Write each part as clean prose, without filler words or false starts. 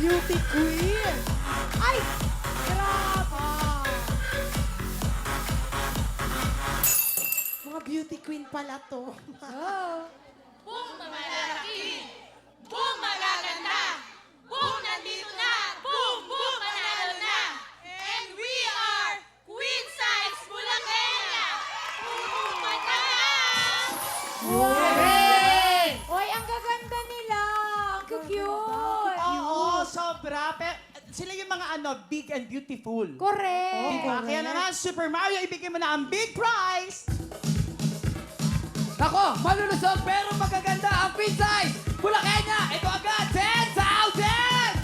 Beauty queen. Ay! Grabe! Mga beauty queen pala to. Boom mamalaki! Boom magaganda! Boom nandito na! Boom! Boom manalo na! And we are Queen Size Bulakenga! Boom mataas! Oy, ang gaganda nila. Ang cute. Oo, sobra. Sila yung mga big and beautiful. Correct. Diba? Kaya naman, Super Mario, ibigay mo na ang big prize! Ako, malulusog pero magaganda ang Queen Size! Bulakenya, ito agad, 10,000!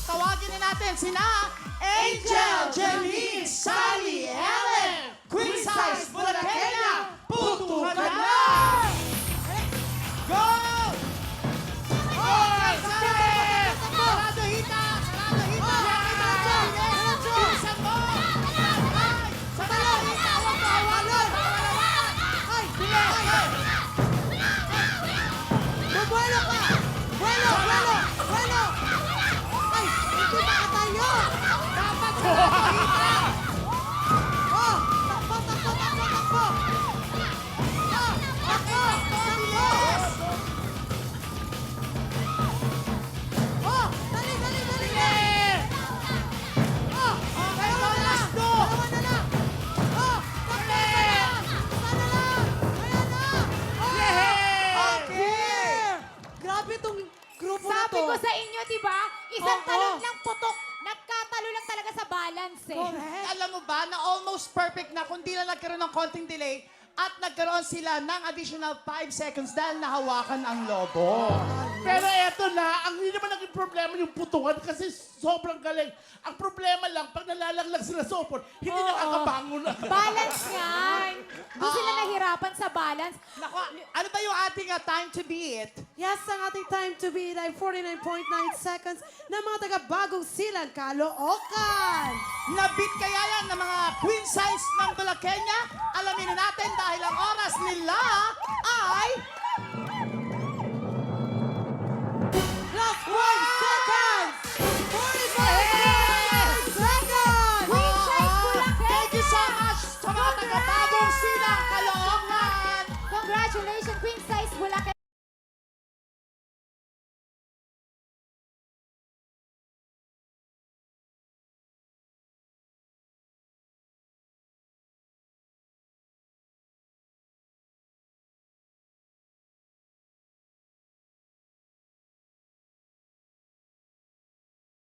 Tawagin na natin sina Angel, Janine, Sally, Ellen, Queen Size Bulakenga, putuhan na! Go! Okay, Sally! Sarado hita! Sarado hita! Bilisan mo! Sarado hita! Huwag kawalan! Ay! Bilis! Bubuelo ka! Buelo! Buelo! Buelo! Ay! Hindi ba tayo? Dapat sarado hita! Oh! Takbo! Takbo! Takbo! Takbo! Oh! Takbo! Takbo! Oh! Dali! Dali! Dali! Oh! Okay, last two! Dalawa na lang! Oh! Takbo! Isa na lang! Ayan na! Oh! Okay! Grabe tong grupo na Sabi to. ko sa inyo, di ba? Isang Oo. talon lang putok. Nagkatalo lang talaga sa balance eh. Correct. Alam mo ba na almost perfect na kung di lang nagkaroon ng konting delay at nagkaroon sila ng additional 5 seconds dahil nahawakan ang lobo. Pero eto na, ang hindi naman naging problema yung putukan kasi sobrang galing. Ang problema lang, pag nalalaglag sila sa upon, hindi nakakabangon na. Balance yan. Doon sila nahirapan sa balance. Naku, ano ba yung ating time to beat? Yes, ang ating time to beat ay 49.9 seconds ng mga taga-bagong silang Caloocan. Nabit kaya yan ng mga queen size ng Bulakenga? Alamin na natin dahil ang oras nila ay